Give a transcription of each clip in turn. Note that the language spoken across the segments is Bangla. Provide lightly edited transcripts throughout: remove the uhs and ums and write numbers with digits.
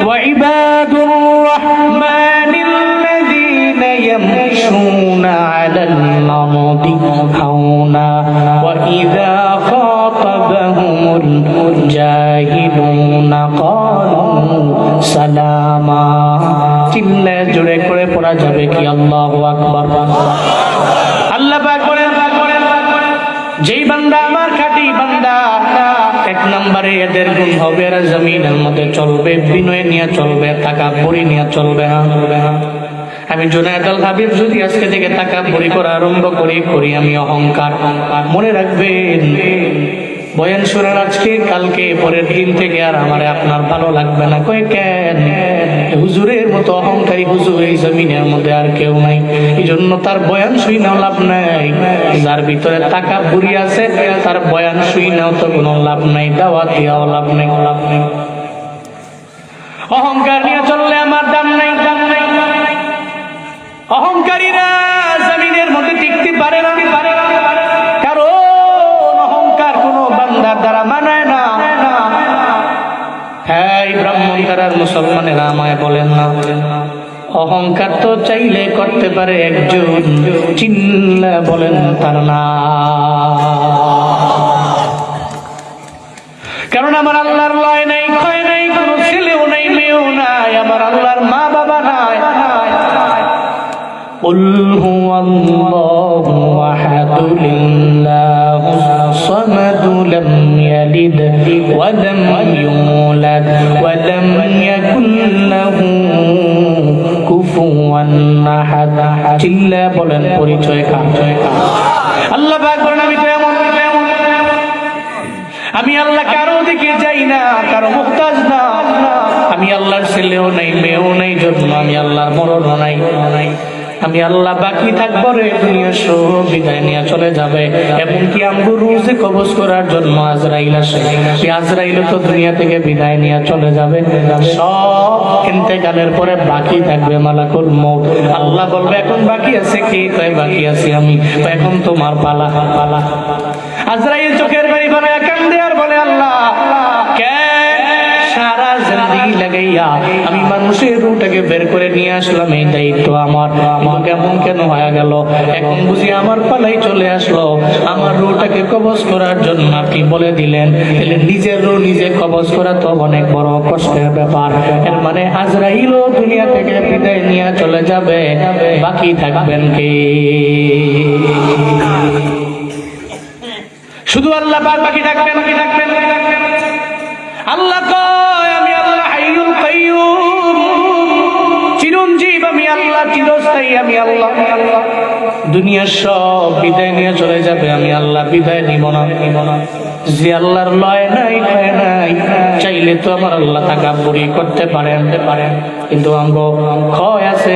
وعباد الرحمن الذين يمشون على الأرض هونا وإذا خاطبهم الجاهلون قالوا سلاما চিল্লায় জোরে করে পড়া যাবে কি আল্লাহু আকবার। আল্লাহ পাক বলেন, যেই বান্দা আমার খাঁটি বান্দা, এক নম্বরে এদের গুণ হবে এরা জমিনের মধ্যে চলবে বিনয় নিয়ে চলবে, তাকাব্বুরি নিয়ে চলবে না। আমি জুনায়েদ আল হাবিব যদি আজকে থেকে তাকাব্বুরি করা আরম্ভ করি আমি অহংকার, মনে রাখবেন বয়ান শোনার আজকে কালকে পরের দিন থেকে আর আমারে আপনার ভালো লাগবে না। কই কেন? হুজুরের মতো অহংকারী হুজুর এই জমিনের মধ্যে আর কেউ নাই, এই জন্য তার বয়ান শুই নাও লাভ নাই। যার ভিতরে তাকাব্বুরি আছে তার বয়ান শুই নাও তো কোনো লাভ নাই, দাওয়াত দিয়াও লাভ নাই। অহংকার নিয়ে চললে আমার দাম নাই, দাম নাই। অহংকারীরা জমিনের মধ্যে টিকতে পারে না, কারণ অহংকার কোনো বান্দার দ্বারা মানায় না। হ্যাঁ, ব্রাহ্মণ দ্বারার মুসলমানেরা আমায় বলেন না, অহংকার তো চাইলে করতে পারে একজন, চিল্লা বলেন তার না। কারণ আমার আল্লাহর লয় নাই, ক্ষয় নাই, কোনো ছেলেও নাই, মেয়েও নাই, আমার আল্লাহর মা বাবা নাই। قل هو الله أحد الله الصمد لم يلد ولم يولد ولم يكن له كفوا أحد চিল্লা বলেন পরিচয় কার? আল্লাহ পাক বলেন আমি তো এমন, আমি আল্লাহ কারো দিকে যাই না, কারো মুহতাজ না। আমি আল্লাহর ছেলেও নাই, মেয়েও নাই, জন্ম আমি আল্লাহর মরণও নাই। আমি আল্লাহ বাকি থাকবো রে, দুনিয়া সব বিদায় নিয়ে চলে যাবে। এমনকি আমগো রোজে কবজ করার জন্য আজরাইল আসে, আজরাইল তো দুনিয়া থেকে বিদায় নিয়ে চলে যাবে। সব ইন্তেকালের পরে বাকি থাকবে মালাকুল মউত। আল্লাহ বলবে এখন বাকি আছে কি? কয় বাকি আছি আমি। এখন তোমার পালা। আজরাইল চোখের পানি বানায় কান্দে আর বলে আল্লাহ সারা জিন্দেগি লাগাইয়া আমি মানুষের রূহটাকে বের করে নিয়ে আসলাম, এই দায়িত্ব আমার, কেমন কেন হয়ে গেল? এখন বুঝি আমার পালাই চলে আসলো, আমার রূহটাকে কবজ করার জন্য আপনি বলে দিলেন। তাহলে নিজের রূহ নিজে কবজ করা তো অনেক বড় কষ্টের ব্যাপার। এর মানে আজরাইলও দুনিয়া থেকে বিদায় নিয়ে চলে যাবে, বাকি থাকবেন কে? শুধু আল্লাহ পাক বাকি থাকবেন, বাকি থাকবেন। আল্লাহ কয় আমি আল্লাহ হাইয়ুল কাইয়ুম, চিরঞ্জীব আমি আল্লাহ, চিরস্থায়ী আমি আল্লাহ। দুনিয়ার সব বিদায় নিয়ে চলে যাবে, আমি আল্লাহ বিদায় নিব না। যে আল্লাহর লয় নাই, ক্ষয় নাই, চাইলে তো আমার আল্লাহ তাকাব্বুরি করতে পারেন, কিন্তু অঙ্গ ক্ষয় আছে।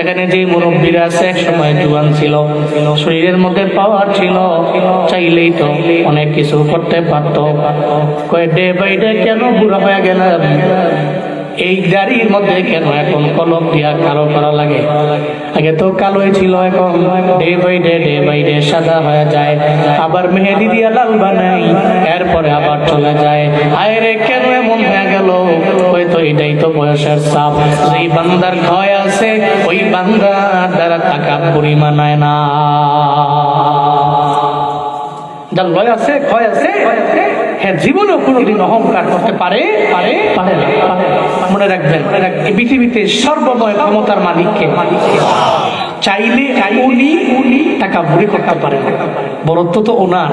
এখানে যে মুরব্বীরা আছে এক সময় জুয়ান ছিল, শরীরের মধ্যে পাওয়ার ছিল, চাইলেই তো অনেক কিছু করতে পারতো। কয় ডে বাই ডে কেন বুড়া হয়ে গেলাম? এই গাড়ির মধ্যে কেন এখন কলম দিয়া কালো করা লাগে? আগে তো কালোই ছিল, এখন ডে বাই ডে সাদা হয়ে যায়। আবার মেহেদি দিয়া লাল বানাই, এরপরে আবার চলে যায়। আয় রে কেন এমন হয়ে গেল? হয়তো এটাই তো বয়সের চাপ। যেই বান্দার ক্ষয় আছে ওই বান্দার দ্বারা তাকাব্বুরি মানায় না। যার লয় আছে, ক্ষয় আছে, হ্যাঁ জীবনেও কোনোদিন অহংকার করতে পারে না। মনে রাখবেন, এই পৃথিবীতে সর্বময় ক্ষমতার মালিককে চাইলে উনি তাকাব্বুরি করতে পারে। বরত্ব তো ওনার,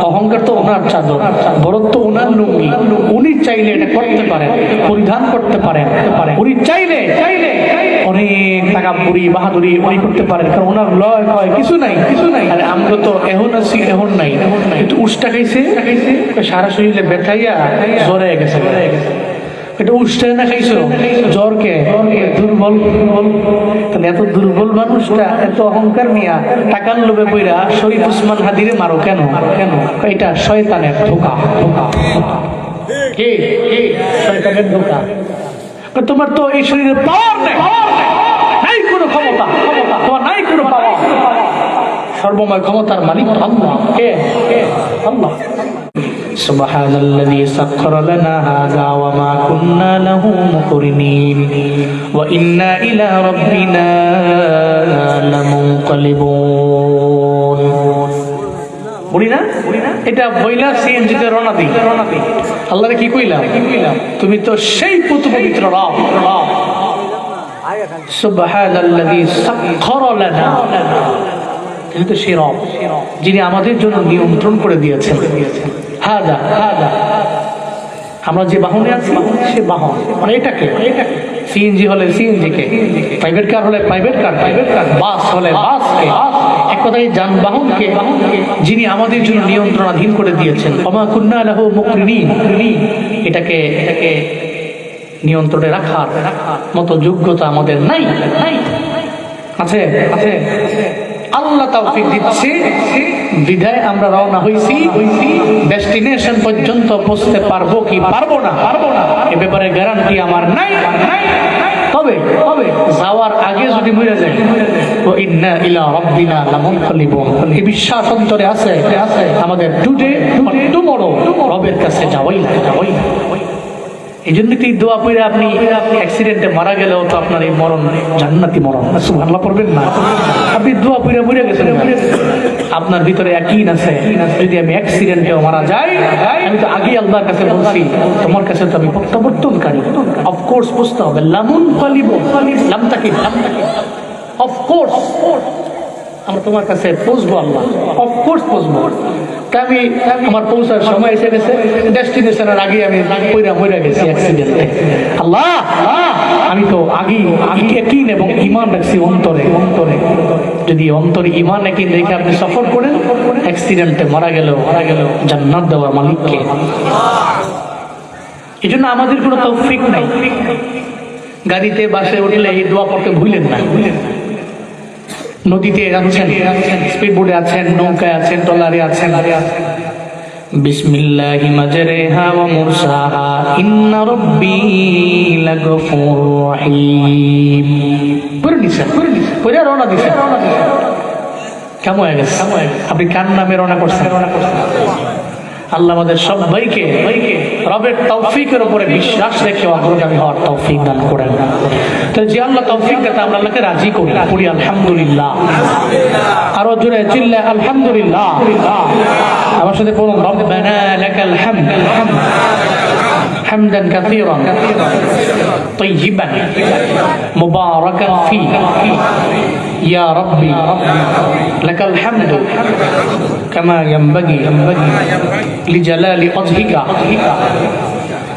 অহংকার তো ওনার চাদর, বরত্ব ওনার লুঙ্গি। উনি চাইলে এটা করতে পারেন, পরিধান করতে পারেন। উনি চাইলে অনেক তাকাব্বুরি বাহাদুরি উনি করতে পারেন, কারণ ওনার লয় ক্ষয় কিছু নাই। আরে আমরা তো এখন আছি, এখন নাই। কিন্তু উষ্টা খাইছে, সারা শরীরে ব্যথাইয়া জ্বরে গেছে। এটা উষ্টা না খাইছো, জ্বরকে দুর্বল। তাহলে এত দুর্বল মানুষটা এত অহংকার নিয়া টাকার লোভে বইরা শরীফ উসমান হাদিরে মারো কেন? এটা শয়তানের ধোঁকা। শয়তানের ধোঁকা। তোমার তো এই শরীরে পাওয়ার নাই কোনো ক্ষমতা, তোমার নাই কোনো পাওয়ার। সর্বময় ক্ষমতার মালিক আল্লাহ। কে? আল্লাহ। সুবহানাল্লাযী সাখখারা লানা হাযা ওয়া মা কুন্না লাহু মুকরিনিন ওয়া ইন্না ইলা রাব্বিনা লামুনকালিবুন। বলি না এটা বইলা সিএনজি তে রওনা দিই। আল্লাহরে কি কইলাম? তুমি তো সেই পবিত্র রব। সুবহানাল্লাযী সাখখারা লানা, তিনি তো সেই রব যিনি আমাদের জন্য নিয়ন্ত্রণ করে দিয়েছেন। হাদা আমরা যে বাহনে আছি সে বাহন, মানে এটাকে সিএনজি হলে সিএনজি কে, প্রাইভেট কার হলে প্রাইভেট কার, বাস হলে বাসকে, এক কথায় যানবাহনকে যিনি আমাদের জন্য নিয়ন্ত্রণাধীন করে দিয়েছেন। ওমা কুন্না লাহু মুকরিনিন, এটাকে নিয়ন্ত্রণে রাখার মতো যোগ্যতা আমাদের নাই। আছে আল্লাহ তৌফিক দিচ্ছে বিধায় আমরা রওনা হইছি। ডেস্টিনেশন পর্যন্ত পৌঁছতে পারবো কি পারবো না এ ব্যাপারে গ্যারান্টি আমার নাই। তবে যাওয়ার আগে যদি মরে যায় তো ইন্না ইলা রাব্বিনা লামুনকালিবুন, এই বিশ্বাস অন্তরে আছে আমাদের টুডে টুমরো রবের কাছে যাওয়াই। এই জন্য কি দোয়া পড়ে আপনি অ্যাক্সিডেন্টে মারা গেলেও তো আপনার এই মরণ জান্নাতি মরণ, সুবহানাল্লাহ পড়বেন না? আপনি দোয়া পড়ে মরে গেছেন, আপনার ভিতরে ইয়াকিন আছে যদি আমি অ্যাক্সিডেন্টেও মারা যাই, আমি তো আগেই আল্লাহর কাছে বলছি তোমার কাছে তো আমি প্রত্যাবর্তনকারী। অফকোর্স বুঝতে হবে লামুনকালিবুন, লাম তাকিদ, অফকোর্স আমরা তোমার কাছে পৌঁছবো আল্লাহ, অফকোর্স পৌঁছবো। তা আমি আমার পৌঁছার সময় এসে গেছে, ডেস্টিনেশনের আগে আমি মরে গেছি অ্যাক্সিডেন্টে। আল্লাহ আমি তো আগেই ইয়াকিন এবং ঈমান রাখছি অন্তরে। যদি অন্তরে ঈমান ইয়াকিন রেখে আপনি সফর করেন, অ্যাক্সিডেন্টে মারা গেল জান্নাত দেওয়ার মালিককে। এই জন্য আমাদের কোনো তৌফিক নাই। গাড়িতে বাসে উঠলে এই দোয়া পড়তে ভুলেন না। নদীতে যাচ্ছেন, স্পিড বোটে আছেন, নৌকায় আছেন, ট্রলারে আছেন, বিসমিল্লাহি মাজরিহা ওয়া মুরসাহা ইন্না রাব্বি লাগফুরুর রহিম পড়ে রওনা দিছেন। কেমন হয়ে গেছে? আপনি কার নামে রওনা করছেন? আল্লাহ আমাদের সবাইকে রবের তৌফিকের উপরে বিশ্বাস রেখে অগ্রগামী হওয়ার তৌফিক দান করেন। তো যে আল্লাহ তৌফিক দেন আমরা আল্লাহকে রাজি করি, পড়ি আলহামদুলিল্লাহ। আরো জোরে চিল্লা আলহামদুলিল্লাহ। আমার সাথে বলুন রব্বানা লাকাল হামদ হামদান কাসীরান তাইয়িবান মুবারাকান ফী ইয়া রাব্বি লাকাল হামদ কামা ইয়ানবাগি লিজালালি ওয়াজহিকা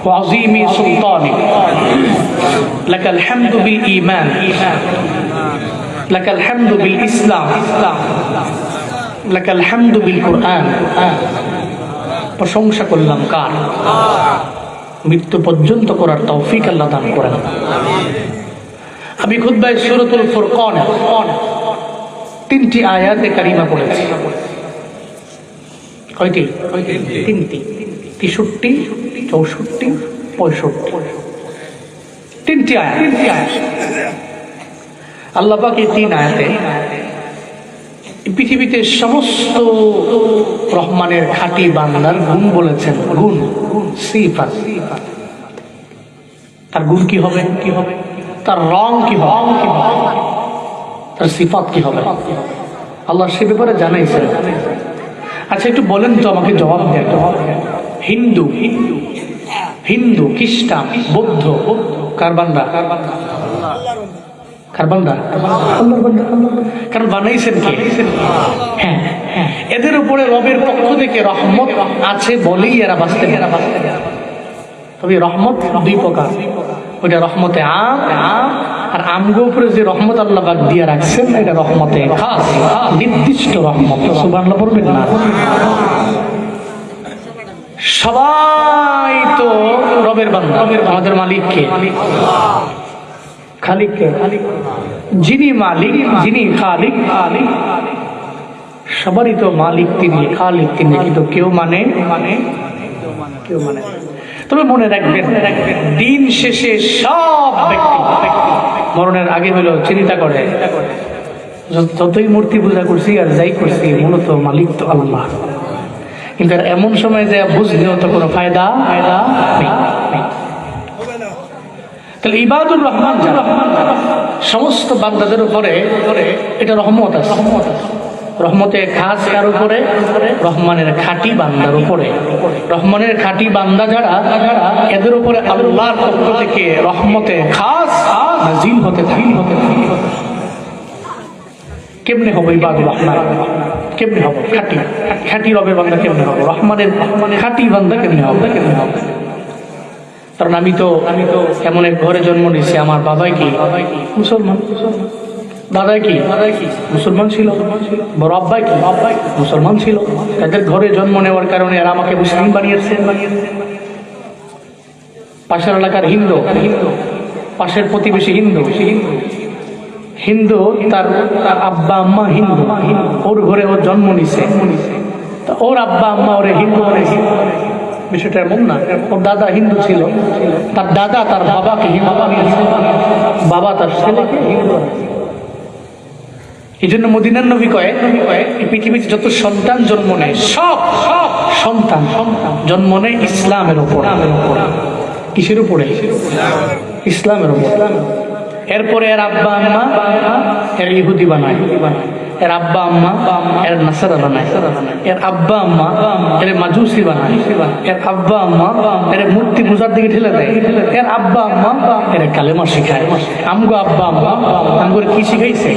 ওয়া আযীমি সুলতানিক লাকাল হামদু বিল ঈমান লাকাল হামদু বিল ইসলাম লাকাল হামদু বিল কুরআন। প্রশংসা করলাম কার? মৃত্যু পর্যন্ত করার তৌফিক আল্লাহ দান করেন। আমি খুতবায় সূরাতুল ফুরকান 3টি আয়াতে কারিমা পড়েছি। কয়টি? 3টি, 63, 64, 65। 3টি আয়াত। আল্লাহ পাক এই 3 আয়াতে পৃথিবীতে সমস্ত রহমানের খাঁটি বান্দার গুণ বলেছেন। গুণ, সিফাত। তার গুণ কি হবে? তার রং কি হবে? তার সিফাত কি হবে? আল্লাহ সে ব্যাপারে জানাইছেন। আচ্ছা একটু বলেন তো, আমাকে জবাব দেন। হিন্দু, খ্রিস্টান, বৌদ্ধ কার বান্দা? কারণ বানাইছেন কে? হ্যাঁ, এদের উপরে রবের পক্ষ থেকে রহমত আছে বলেই এরা বাঁচতে। তবে রহমত 2 প্রকার, ওইটা রহমতে আম, আর আমগো উপরে যে রহমত আল্লাহ পাক দিয়ে রাখছেন এটা রহমতে খাস, নির্দিষ্ট রহমত। সুবহানাল্লাহ পড়বেন না? সবাই তো রবের বান্দা। আমাদের মালিক কে? খালিক কে? যিনি মালিক, যিনি খালিক, সবারই তো মালিক তিনি, খালিক তিনি, কিন্তু কেউ মানে। তবে মনে রাখবেন, দিন শেষে সব ব্যক্তি মরণের আগে হলো চিন্তা করে যতই মূর্তি পূজা করছি আর যাই করছি, মূলত মালিক তো আল্লাহ। কিন্তু এমন সময় যে বুঝলেও তো কোনো ফায়দা নেই। তাহলে ইবাদুর রহমান সমস্ত বান্দাদের উপরে এটা রহমত আছে। রহমতের খাস কার উপরে? রহমানের খাঁটি বান্দার উপরে। রহমানের খাঁটি বান্দা যারা, এদের উপরে আল্লাহর পক্ষ থেকে রহমতে খাস নাজিল হতে থাকে। কেমনে হবে ইবাদুর রহমান? কেমনে হবে খাঁটি রবের বান্দা? কেমনে হবে রহমানের খাঁটি বান্দা? কেমনে হবে? কারণ আমি তো এমন এক ঘরে জন্ম নিয়েছি, আমার বাবাই কি মুসলমান, দাদাই কি মুসলমান ছিল, বড় আব্বাই কি মুসলমান ছিল। তাদের ঘরে জন্ম নেওয়ার কারণে এরা আমাকে মুসলিম বানিয়েছে। পাশের এলাকার হিন্দু, পাশের প্রতিবেশী হিন্দু, তার আব্বা আম্মা হিন্দু, ওর ঘরে ও জন্ম নিছে, ওর আব্বা আম্মা ওরে হিন্দু। বিষয়টা এমন না, ওর দাদা হিন্দু ছিল, তার দাদা তার বাবাকে হিন্দু বানিয়েছে, বাবা তার ছেলেকে হিন্দু। এই জন্য মদিনার নবী কয়, এই পৃথিবীতে যত সন্তান জন্ম নেয়, সব সন্তান জন্ম নেয় ইসলামের উপর। কিসের উপরে? ইসলামের উপর। এরপরে এর আব্বা আম্মা এর ইহুদি বানায়, এর আব্বা আম্মা এর নাসারা বানায়, এর আব্বা আম্মা এর মাজুসি বানায়, এর আব্বা আম্মা এর মূর্তি পূজার দিকে ঠেলে দেয়, এর আব্বা আম্মা এর কালেমা শিখায়। আমগো আব্বা আম্মা আমগোর কি শিখাইছে?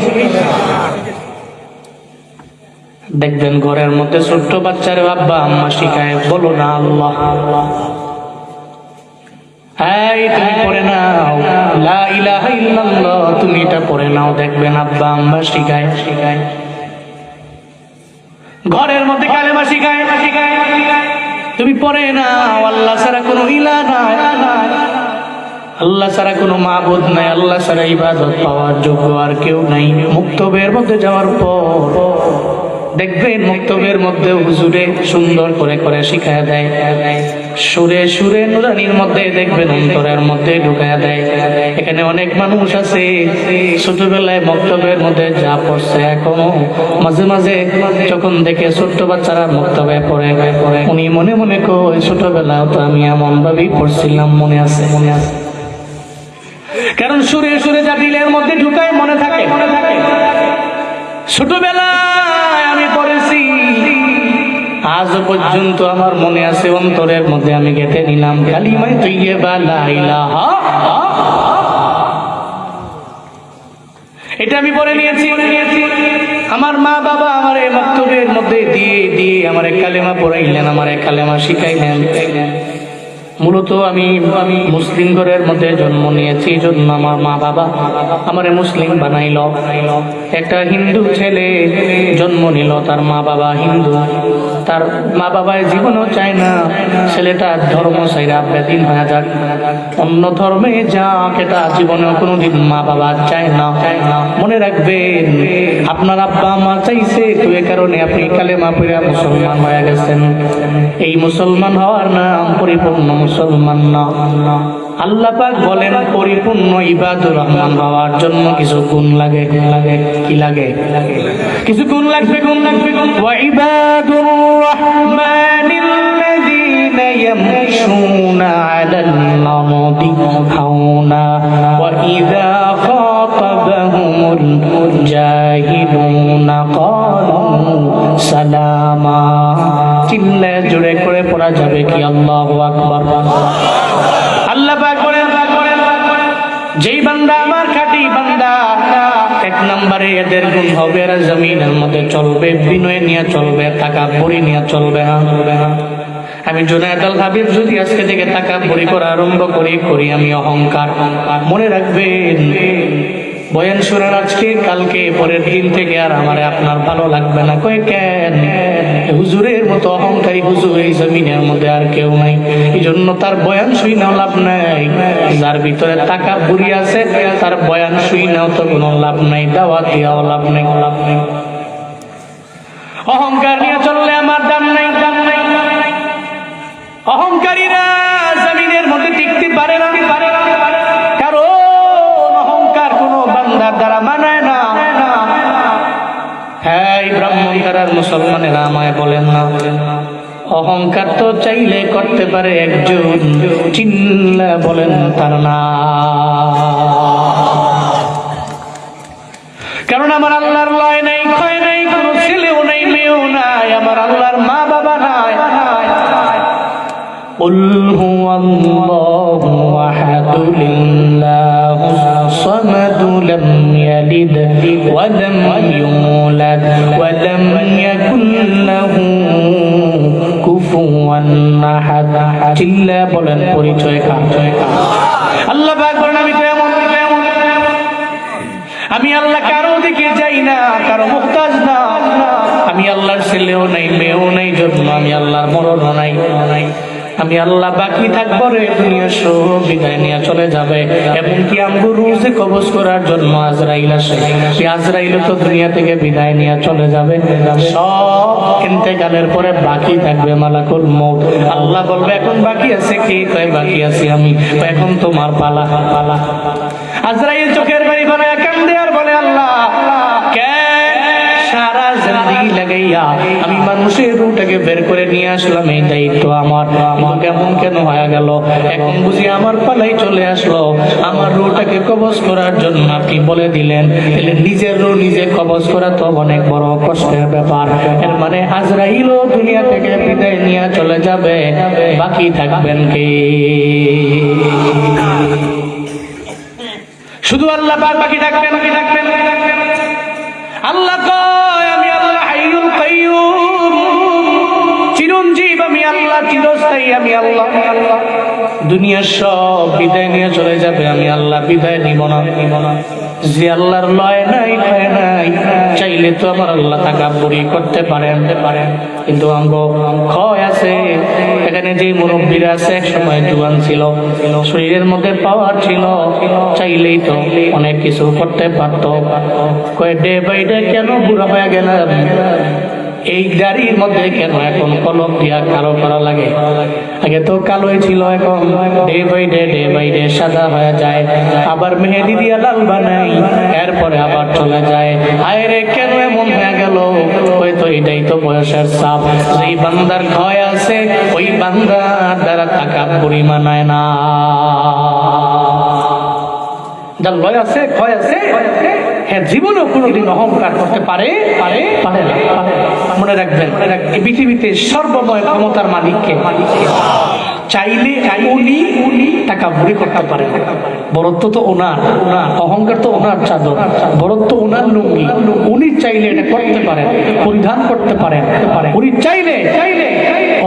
দেখবেন ঘরের মধ্যে ছোট্ট বাচ্চার আব্বা আম্মা শিখায়, বলো না আল্লাহ। তুমি পড়ে নাও লা ইলাহা ইল্লাল্লাহ, তুমি এটা পড়ে নাও, দেখবেন আব্বা আম্মা শিখায়। ঘরের মধ্যে কালেমা শিখায়। তুমি পড়ে নাও আল্লাহ ছাড়া কোনো ইলাহ নাই, আল্লাহ ছাড়া কোনো মাবুদ নাই, আল্লাহ ছাড়া ইবাদত পাওয়ার যোগ্য আর কেউ নাই। মুক্তবের মধ্যে যাওয়ার পর দেখবেন মুক্তবের মধ্যে হুজুরে সুন্দর করে শিখায় দেয়, সুরে নুরানির মধ্যে দেখবেন অন্তরের মধ্যে ঢুকায় দেয়। এখানে অনেক মানুষ আছে ছোটবেলায় মক্তবের মধ্যে যা পড়ছে, এখনো মাঝে মাঝে যখন দেখে ছোট্ট বাচ্চারা মক্তবে পড়ে, উনি মনে মনে কই ছোটবেলায় তো আমি এমন ভাবেই পড়ছিলাম, মনে আছে। কারণ সুরে যা দিলের মধ্যে ঢুকায় মনে থাকে। ছোটবেলায় আমি পড়েছি, আজ পর্যন্ত আমার মনে আছে, অন্তরের মধ্যে আমি গেঁথে নিলাম কালিমায়ে তাইয়্যিবা লা ইলাহা। এটা আমি পড়ে নিয়েছি। আমার মা বাবা আমার এই মক্তবের মধ্যে দিয়ে আমার কালেমা পড়াইলেন, আমার কালেমা শিখাইলেন। মূলত আমি মুসলিম ঘরের মধ্যে জন্ম নিয়েছি, জন্য আমার মা বাবা আমারে মুসলিম বানাইল। একটা হিন্দু ছেলে জন্ম নিল, তার মা বাবা হিন্দু, তার মা বাবা জীবনও চায় না ছেলেটা ধর্ম ছাইরা বেদিন হয়ে যাক, অন্য ধর্মে যাক, এটা জীবনেও কোনোদিন মা বাবা চায় না। মনে রাখবেন, আপনার আব্বা মা চাইছে তো এ কারণে আপনি কালেমা পড়ে মুসলমান হয়ে গেছেন। এই মুসলমান হওয়ার নাম পরিপূর্ণ মুসলমান না। আল্লাহ পাক বলেন পরিপূর্ণ ইবাদুর রহমান হওয়ার জন্য কিছু গুণ লাগে। কি লাগে? কিছু গুণ লাগবে। ওয়া ইবাদুর রহমানিল্লাযীনা ইয়ামশুনা আলাল আরদি হাওনা ওয়া ইযা খাতাবাহুমুল জাহিলুনা ক্বালু সালামা। চিল্লায়ে জোরে করে পড়া যাবে কি আল্লাহু আকবার। আল্লাহ পাক বলেন, যেই বান্দা আমার খাঁটি বান্দা, এক নম্বরে এদের গুণ হবে, এরা জমিনের মধ্যে চলবে বিনয় নিয়ে চলবে, তাকাব্বুরি নিয়ে চলবে না। আমি জুনায়েদ আল হাবিব যদি আজকে থেকে তাকাব্বুরি করা আরম্ভ করি আমি অহংকার। মনে রাখবেন, বয়ান শোনার আজকে কালকে পরের দিন থেকে আর আমার আপনার ভালো লাগবে না। কই কেন? হুজুরের মতো অহংকারী হুজুর এই জমিনের মধ্যে আর কেউ নাই। এই জন্য তার বয়ান শুই নাও লাভ নাই। যার ভিতরে তাকাব্বুরি আছে তার বয়ান শুই নাও তো কোনো লাভ নাই, দাওয়াত দিয়াও লাভ নাই। অহংকার নিয়ে চললে আমার দাম নাই। অহংকারীরা জমিনের মধ্যে টিকতে পারে না, কারণ অহংকার কোনো বান্দার দ্বারা মানায় না। হ্যাঁ, ব্রাহ্মণ দ্বারার মুসলমানেরা আমায় বলেন না, অহংকার তো চাইলে করতে পারে একজন, চিল্লা বলেন তার নাম। কারণ আমার আল্লাহর লয় নাই, ক্ষয় নাই, কোনো ছেলেও নাই, মেয়েও নাই, আমার আল্লাহর মা বাবা নাই। قل هو الله أحد الله الصمد لم يلد ولم يولد ولم يكن له كفوا أحد। চিল্লা বলেন পরিচয় কার? আল্লাহ পাক বলেন আমি তো এমন, আমি আল্লাহ কারো দিকে যাই না, কারো মুহতাজ না। আমি আল্লাহর ছেলেও নাই, মেয়েও নাই, জন্ম আমি আল্লাহর মরণও নাই। আমি আল্লাহ বাকি থাকবো রে, দুনিয়া সব বিদায় নিয়ে চলে যাবে। এমনকি আমগো রোজে কবজ করার জন্য আজরাইল আসে, আজরাইল তো দুনিয়া থেকে বিদায় নিয়ে চলে যাবে। সব ইন্তেকালের পরে বাকি থাকবে মালাকুল মউত। আল্লাহ বলবে এখন বাকি আছে কি? কয় বাকি আছি আমি। এখন তোমার পালা। আজরাইল চোখের পানি ফেলে কান্দে আর বলে আল্লাহ কেন সারা জিন্দেগি লাগাইয়া আমি মানুষের রূহটাকে বের করে নিয়ে আসলাম, এই দায়িত্ব আমার, কেমন কেন হয়ে গেল? এখন বুঝি আমার পালাই চলে আসলো, আমার রূহটাকে কবজ করার জন্য আপনি বলে দিলেন। তাহলে নিজের রূহ নিজে কবজ করা তো অনেক বড় কষ্টের ব্যাপার। এর মানে আজরাইলও দুনিয়া থেকে বিদায় নিয়ে চলে যাবে, বাকি থাকবেন কে? শুধু আল্লাহ পাক বাকি থাকবেন। আল্লাহ কয় আমি আল্লাহ হাইয়ুল কাইয়ুম, চিরঞ্জীব আমি আল্লাহ, চিরস্থায়ী আমি আল্লাহ। দুনিয়ার সব বিদায় নিয়ে চলে যাবে, আমি আল্লাহ বিদায় নিব না। যে আল্লাহর লয় নাই, ক্ষয় নাই, চাইলে তো আমার আল্লাহ তাকাব্বুরি করতে পারেন, কিন্তু অঙ্গ ক্ষয় আছে। এখানে যে মুরব্বীরা আছে এক সময় জুয়ান ছিল, শরীরের মধ্যে পাওয়ার ছিল, চাইলেই তো অনেক কিছু করতে পারতো। কয় ডে বাই ডে কেন বুড়া হয়ে গেলাম? এই গাড়ির মধ্যে কেন এখন কলম দিয়া কালো করা লাগে? আগে তো কালোই ছিল, এখন ডে বাই ডে সাদা হয়ে যায়। আবার মেহেদি দিয়া লাল বানাই, এরপরে আবার চলে যায়। আয় রে কেন এমন হয়ে গেল? হয়তো এটাই তো বয়সের চাপ। যেই বান্দার ক্ষয় আছে ওই বান্দার দ্বারা তাকাব্বুরি মানায় না। যার লয় আছে, ক্ষয় আছে, হ্যাঁ জীবনেও কোনোদিন অহংকার করতে পারে না। মনে রাখবেন, এই পৃথিবীতে সর্বময় ক্ষমতার মালিককে চাইলে উনি তাকাব্বুরি করতে পারে। বরত্ব তো ওনার, অহংকার তো ওনার চাদর, বরত্ব ওনার লুঙ্গি। উনি চাইলে এটা করতে পারেন, পরিধান করতে পারেন। উনি চাইলে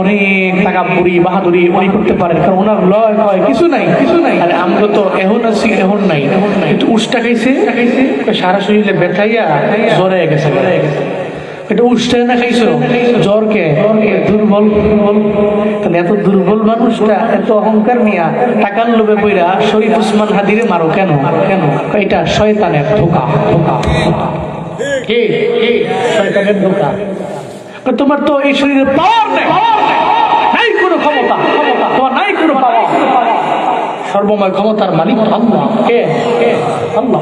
অনেক তাকাব্বুরি বাহাদুরি উনি করতে পারেন, কারণ ওনার লয় কয় কিছু নাই। আর আমরা তো এখন আছি, এখন নাই। একটু উষ্টা খাইছে, সারা শরীরে ব্যথাইয়া জ্বরে গেছে। এটা উষ্টা না খাইছো, জ্বরকে দুর্বল। তাহলে এত দুর্বল মানুষটা এত অহংকার নিয়া টাকার লোভে বইরা শরীফ উসমান হাদিরে মারো কেন? এটা শয়তানের ধোঁকা। শয়তানের ধোঁকা। তোমার তো এই শরীরে পাওয়ার নাই কোনো ক্ষমতা, তোমার নাই কোনো পাওয়ার। সর্বময় ক্ষমতার মালিক আল্লাহ। কে? আল্লাহ।